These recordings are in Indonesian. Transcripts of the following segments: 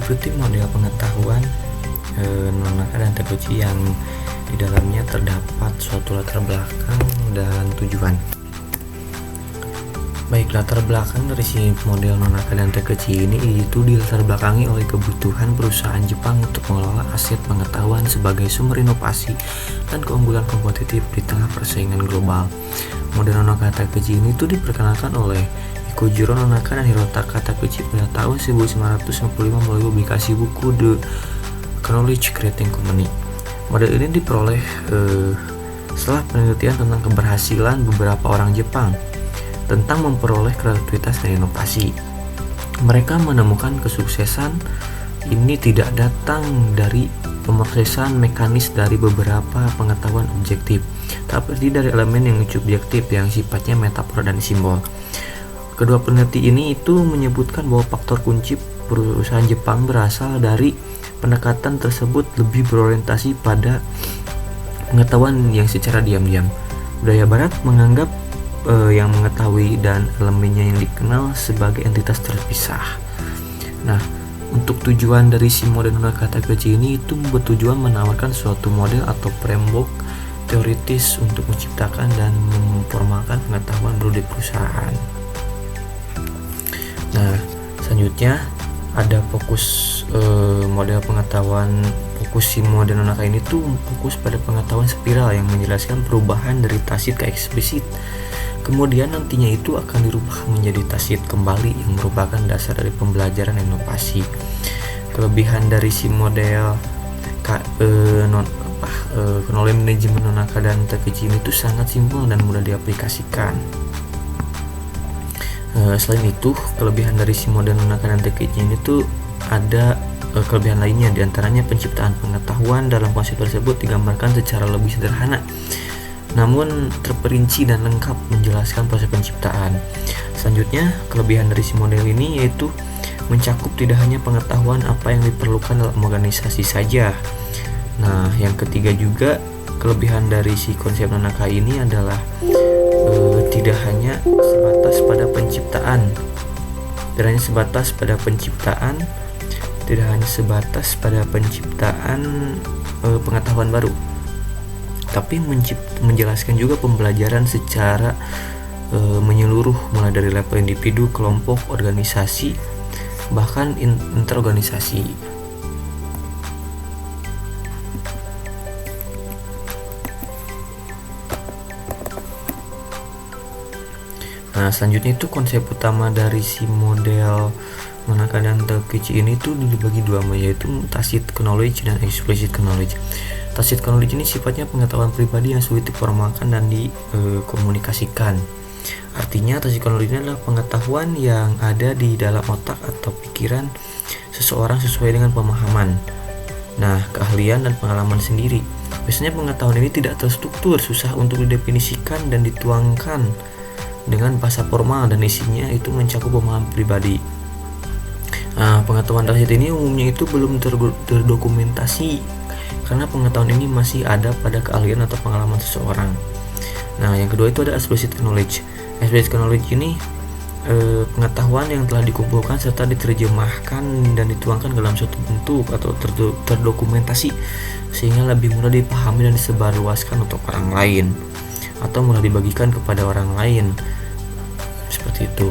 Mengikuti model pengetahuan non-akademik dan terkunci yang di dalamnya terdapat suatu latar belakang dan tujuan. Baik, latar belakang dari si model non-akademik dan terkecil ini itu dilatar belakangi oleh kebutuhan perusahaan Jepang untuk mengelola aset pengetahuan sebagai sumber inovasi dan keunggulan kompetitif di tengah persaingan global. Model non-akademik terkecil ini itu diperkenalkan oleh Kojiro Nonaka dan Hirotaka Takuchi pada tahun 1955 melalui publikasi buku The Knowledge Creating Company. Model ini diperoleh setelah penelitian tentang keberhasilan beberapa orang Jepang tentang memperoleh kreativitas dan inovasi. Mereka menemukan kesuksesan ini tidak datang dari pemrosesan mekanis dari beberapa pengetahuan objektif, tapi dari elemen yang subjektif yang sifatnya metafora dan simbol. Kedua peneliti ini itu menyebutkan bahwa faktor kunci perusahaan Jepang berasal dari pendekatan tersebut lebih berorientasi pada pengetahuan yang secara diam-diam. Budaya Barat menganggap yang mengetahui dan elemennya yang dikenal sebagai entitas terpisah. Nah, untuk tujuan dari si model non-kata kecil ini itu bertujuan menawarkan suatu model atau framework teoritis untuk menciptakan dan memformalkan pengetahuan baru di perusahaan. Nah, selanjutnya ada fokus model pengetahuan. Fokus si model non-kata ini tuh fokus pada pengetahuan spiral yang menjelaskan perubahan dari tacit ke eksplisit. Kemudian nantinya itu akan dirubah menjadi tacit kembali yang merupakan dasar dari pembelajaran inovasi. Kelebihan dari si model knowledge management non-akademik dan terkecil itu sangat simpel dan mudah diaplikasikan. Selain itu, kelebihan dari si model non-akademik dan terkecil ini tuh ada kelebihan lainnya, diantaranya penciptaan pengetahuan dalam konsep tersebut digambarkan secara lebih sederhana namun terperinci dan lengkap menjelaskan proses penciptaan. Selanjutnya, kelebihan dari si model ini yaitu mencakup tidak hanya pengetahuan apa yang diperlukan dalam organisasi saja. Nah, yang ketiga juga kelebihan dari si konsep non-akademik ini adalah tidak hanya sebatas pada penciptaan, pengetahuan baru, tapi menjelaskan juga pembelajaran secara menyeluruh mulai dari level individu, kelompok, organisasi, bahkan interorganisasi. Nah, selanjutnya itu konsep utama dari si model non-akademik dan terkecil ini tuh dibagi dua, yaitu tacit knowledge dan explicit knowledge. Tacit knowledge ini sifatnya pengetahuan pribadi yang sulit diformalkan dan dikomunikasikan. Artinya, tacit knowledge ini adalah pengetahuan yang ada di dalam otak atau pikiran seseorang sesuai dengan pemahaman, keahlian dan pengalaman sendiri. Biasanya pengetahuan ini tidak terstruktur, susah untuk didefinisikan dan dituangkan dengan bahasa formal, dan isinya itu mencakup pemahaman pribadi. Pengetahuan tacit ini umumnya itu belum terdokumentasi karena pengetahuan ini masih ada pada keahlian atau pengalaman seseorang. Nah, yang kedua itu ada explicit knowledge. Explicit knowledge ini pengetahuan yang telah dikumpulkan serta diterjemahkan dan dituangkan dalam suatu bentuk atau terdokumentasi sehingga lebih mudah dipahami dan disebarluaskan untuk orang lain atau mudah dibagikan kepada orang lain. Seperti itu.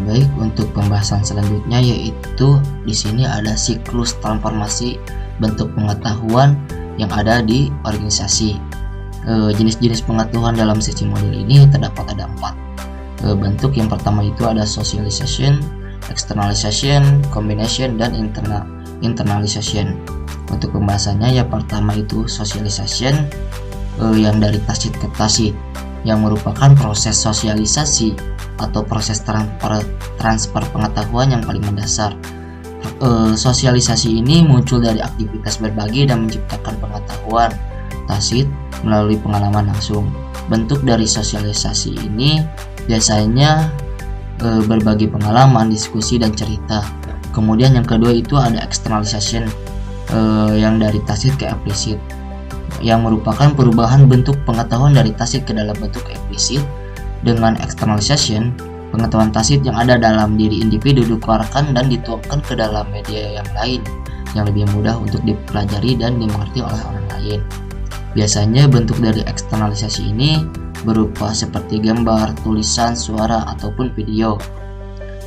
Baik, untuk pembahasan selanjutnya yaitu di sini ada siklus transformasi bentuk pengetahuan yang ada di organisasi. Jenis-jenis pengetahuan dalam sesi model ini terdapat ada 4 bentuk. Yang pertama itu ada socialization, externalization, combination, dan internalization. Untuk pembahasannya, yang pertama itu socialization, yang dari tacit ke tacit, yang merupakan proses sosialisasi atau proses transfer pengetahuan yang paling mendasar. Sosialisasi ini muncul dari aktivitas berbagi dan menciptakan pengetahuan tacit melalui pengalaman langsung. Bentuk dari sosialisasi ini biasanya berbagi pengalaman, diskusi, dan cerita. Kemudian yang kedua itu ada externalization, yang dari tacit ke eksplisit, yang merupakan perubahan bentuk pengetahuan dari tacit ke dalam bentuk eksplisit. Dengan externalization, Pengetahuan tacit yang ada dalam diri individu dikeluarkan dan dituangkan ke dalam media yang lain yang lebih mudah untuk dipelajari dan dimengerti oleh orang lain. Biasanya bentuk dari eksternalisasi ini berupa seperti gambar, tulisan, suara, ataupun video.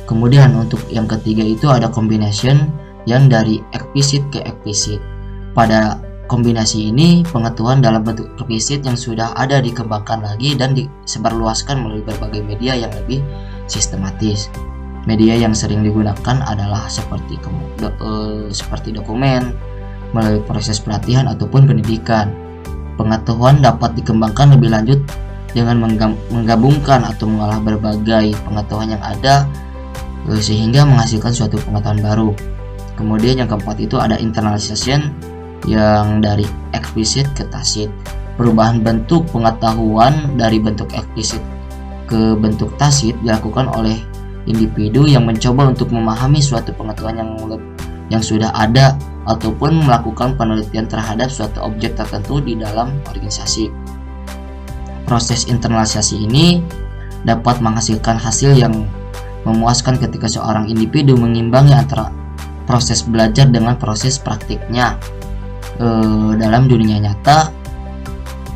Kemudian untuk yang ketiga itu ada combination yang dari eksplisit ke eksplisit. Pada kombinasi ini, pengetahuan dalam bentuk eksplisit yang sudah ada dikembangkan lagi dan disebarluaskan melalui berbagai media yang lebih sistematis. Media yang sering digunakan adalah seperti dokumen, melalui proses pelatihan ataupun pendidikan. Pengetahuan dapat dikembangkan lebih lanjut dengan menggabungkan atau mengolah berbagai pengetahuan yang ada sehingga menghasilkan suatu pengetahuan baru. Kemudian yang keempat itu ada internalization yang dari eksplisit ke tacit. Perubahan bentuk pengetahuan dari bentuk eksplisit ke bentuk tacit dilakukan oleh individu yang mencoba untuk memahami suatu pengetahuan yang sudah ada ataupun melakukan penelitian terhadap suatu objek tertentu di dalam organisasi. Proses internalisasi ini dapat menghasilkan hasil yang memuaskan ketika seorang individu mengimbangi antara proses belajar dengan proses praktiknya dalam dunia nyata.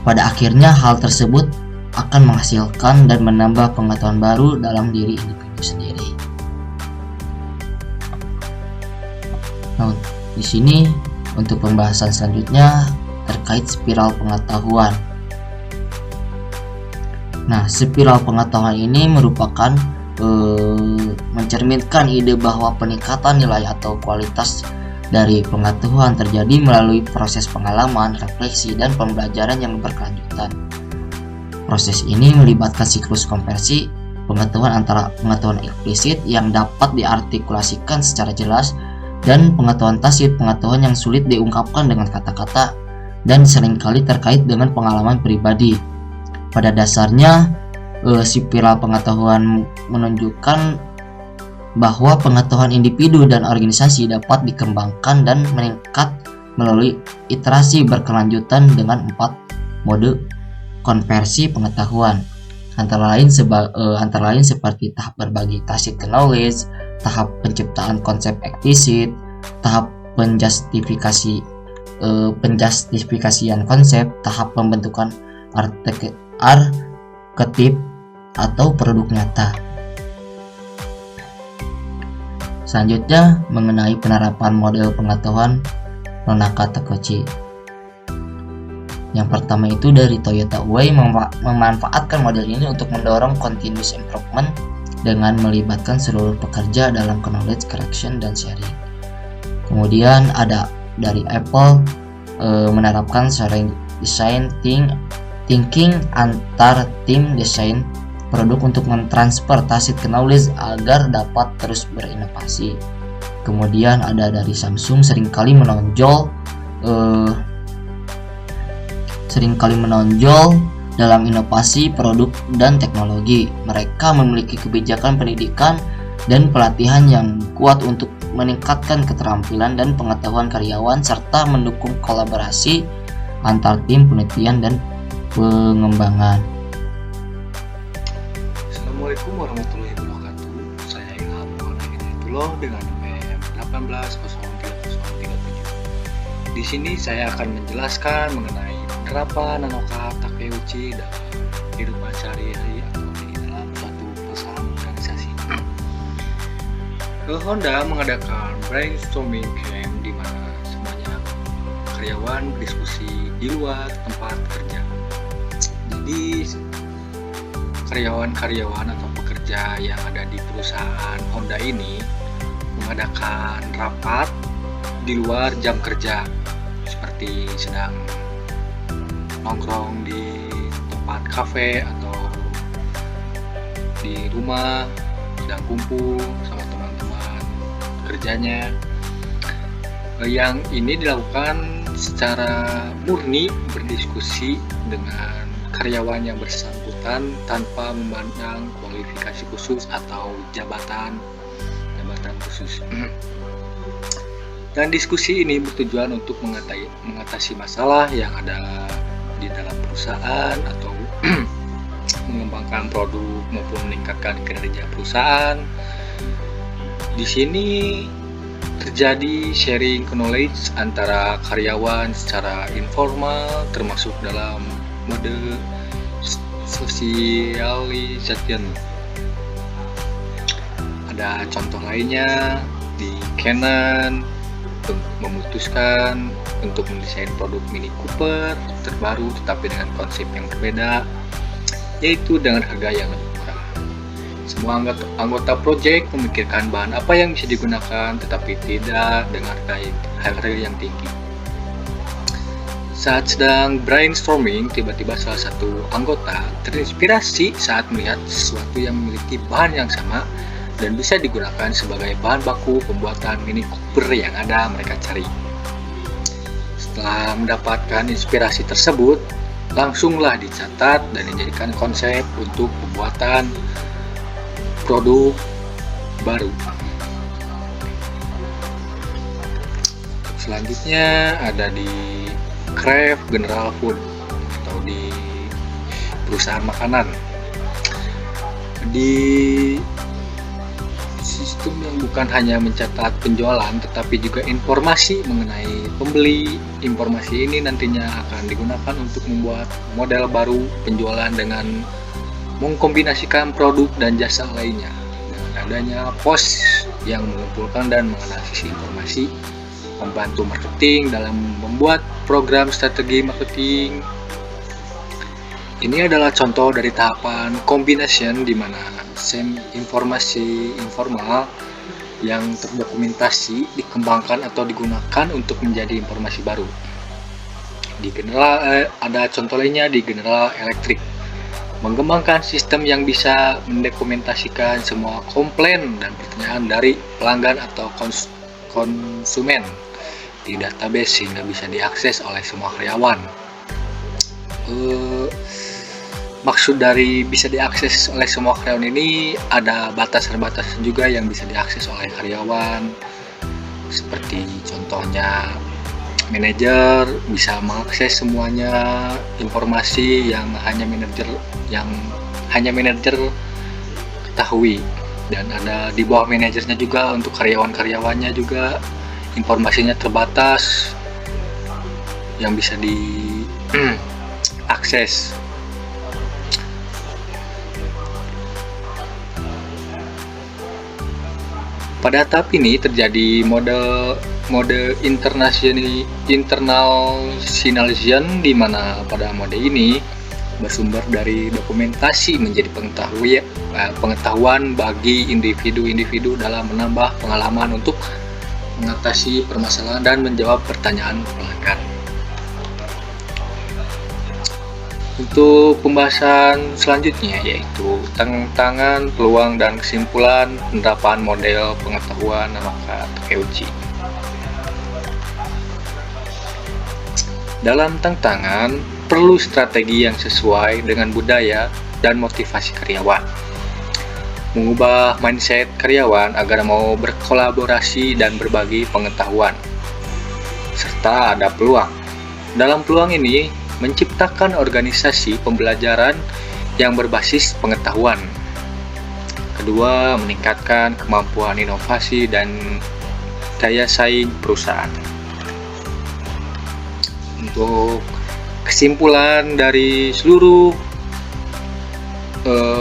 Pada akhirnya hal tersebut akan menghasilkan dan menambah pengetahuan baru dalam diri individu sendiri. Nah, di sini untuk pembahasan selanjutnya terkait spiral pengetahuan. Nah, spiral pengetahuan ini merupakan mencerminkan ide bahwa peningkatan nilai atau kualitas dari pengetahuan terjadi melalui proses pengalaman, refleksi, dan pembelajaran yang berkelanjutan. Proses ini melibatkan siklus konversi pengetahuan antara pengetahuan eksplisit yang dapat diartikulasikan secara jelas dan pengetahuan tacit, pengetahuan yang sulit diungkapkan dengan kata-kata dan seringkali terkait dengan pengalaman pribadi. Pada dasarnya, spiral pengetahuan menunjukkan bahwa pengetahuan individu dan organisasi dapat dikembangkan dan meningkat melalui iterasi berkelanjutan dengan 4 mode konversi pengetahuan, antara lain seperti tahap berbagi tacit knowledge, tahap penciptaan konsep eksplisit, tahap penjustifikasian konsep, tahap pembentukan arketip atau produk nyata. Selanjutnya mengenai penerapan model pengetahuan Nonaka Takeuchi. Yang pertama itu dari Toyota Way memanfaatkan model ini untuk mendorong continuous improvement dengan melibatkan seluruh pekerja dalam knowledge collection dan sharing. Kemudian ada dari Apple menerapkan sharing design thinking antar tim desain produk untuk mentransfer tacit knowledge agar dapat terus berinovasi. Kemudian ada dari Samsung seringkali menonjol dalam inovasi produk dan teknologi. Mereka memiliki kebijakan pendidikan dan pelatihan yang kuat untuk meningkatkan keterampilan dan pengetahuan karyawan serta mendukung kolaborasi antar tim penelitian dan pengembangan. Assalamualaikum warahmatullahi wabarakatuh. Saya Ilham Hidayatullah dengan NPM 18030337. Di sini saya akan menjelaskan mengenai penerapan Nanoka Takeuchi dalam kehidupan sehari-hari atau di dalam suatu perusahaan organisasi. Honda mengadakan brainstorming camp di mana semuanya karyawan berdiskusi di luar tempat kerja. Jadi karyawan-karyawan atau pekerja yang ada di perusahaan Honda ini mengadakan rapat di luar jam kerja, seperti sedang nongkrong di tempat kafe atau di rumah, sedang kumpul sama teman-teman kerjanya. Yang ini dilakukan secara murni berdiskusi dengan karyawan yang bersangkutan tanpa memandang kualifikasi khusus atau jabatan khusus. Dan diskusi ini bertujuan untuk mengatasi masalah yang ada di dalam perusahaan atau mengembangkan produk maupun meningkatkan kinerja perusahaan. Di sini terjadi sharing knowledge antara karyawan secara informal, termasuk dalam mode socialization. Ada contoh lainnya di Canon memutuskan untuk mendesain produk Mini Cooper terbaru tetapi dengan konsep yang berbeda, yaitu dengan harga yang lebih murah. Semua anggota proyek memikirkan bahan apa yang bisa digunakan tetapi tidak dengan harga yang tinggi. Saat sedang brainstorming, tiba-tiba salah satu anggota terinspirasi saat melihat sesuatu yang memiliki bahan yang sama dan bisa digunakan sebagai bahan baku pembuatan Mini Cooper yang ada mereka cari. Setelah mendapatkan inspirasi tersebut, langsunglah dicatat dan dijadikan konsep untuk pembuatan produk baru. Selanjutnya ada di Kraft General Food atau di perusahaan makanan. Di sistem yang bukan hanya mencatat penjualan tetapi juga informasi mengenai pembeli. Informasi ini nantinya akan digunakan untuk membuat model baru penjualan dengan mengkombinasikan produk dan jasa lainnya. Dengan adanya pos yang mengumpulkan dan menganalisis informasi, membantu marketing dalam membuat program strategi marketing. Ini adalah contoh dari tahapan combination di mana informasi informal yang terdokumentasi dikembangkan atau digunakan untuk menjadi informasi baru. Di ada contoh lainnya di General Electric, mengembangkan sistem yang bisa mendokumentasikan semua komplain dan pertanyaan dari pelanggan atau konsumen di database sehingga bisa diakses oleh semua karyawan. Maksud dari bisa diakses oleh semua karyawan ini ada batasan-batasan juga yang bisa diakses oleh karyawan, seperti contohnya manajer bisa mengakses semuanya informasi yang hanya manajer ketahui, dan ada di bawah manajernya juga untuk karyawan-karyawannya juga informasinya terbatas yang bisa diakses. Pada tahap ini terjadi mode internationalization di mana pada mode ini bersumber dari dokumentasi menjadi pengetahuan bagi individu-individu dalam menambah pengalaman untuk mengatasi permasalahan dan menjawab pertanyaan pelanggan. Untuk pembahasan selanjutnya yaitu tantangan, peluang, dan kesimpulan penerapan model pengetahuan Nanoka Takeuchi. Dalam tantangan, perlu strategi yang sesuai dengan budaya dan motivasi karyawan. Mengubah mindset karyawan agar mau berkolaborasi dan berbagi pengetahuan. Serta ada peluang. Dalam peluang ini, menciptakan organisasi pembelajaran yang berbasis pengetahuan. Kedua, meningkatkan kemampuan inovasi dan daya saing perusahaan. Untuk kesimpulan dari seluruh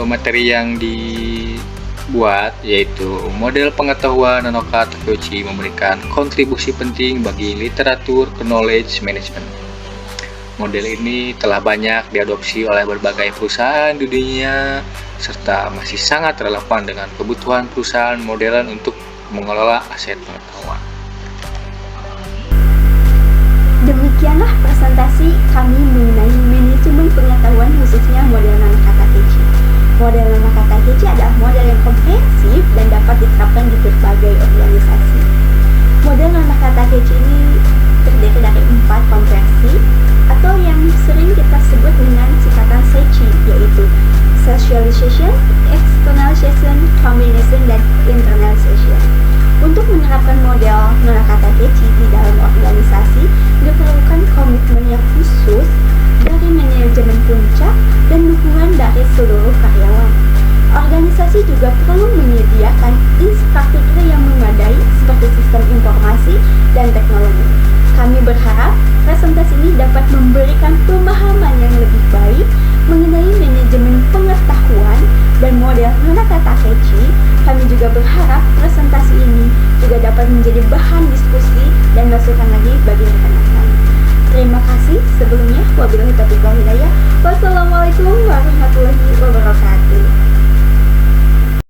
materi yang dibuat, yaitu model pengetahuan Nanoka Takeuchi memberikan kontribusi penting bagi literatur knowledge management. Model ini telah banyak diadopsi oleh berbagai perusahaan di dunia serta masih sangat relevan dengan kebutuhan perusahaan modern untuk mengelola aset pengetahuan. Demikianlah presentasi kami mengenai manajemen pengetahuan khususnya model Nanoka Takeuchi. Model Nanoka Takeuchi adalah model yang komprehensif dan dapat diterapkan di berbagai organisasi. Model Nanoka Takeuchi ini terdiri dari 4 komprehensi atau yang sering kita sebut dengan singkatan SEICHI, yaitu Socialization, Externalization, Combination, dan Internalization. Untuk menerapkan model Nanoka Takeuchi di dalam organisasi diperlukan komitmen yang khusus dari manajemen puncak dan dukungan dari seluruh juga perlu menyediakan infrastruktur yang memadai seperti sistem informasi dan teknologi. Kami berharap presentasi ini dapat memberikan pemahaman yang lebih baik mengenai manajemen pengetahuan dan model Nonakata Keiichi. Kami juga berharap presentasi ini juga dapat menjadi bahan diskusi dan masukan lagi bagi rekan-rekan. Terima kasih sebelumnya. Wabillahi taufiq wal hidayah. Wassalamualaikum warahmatullahi wabarakatuh.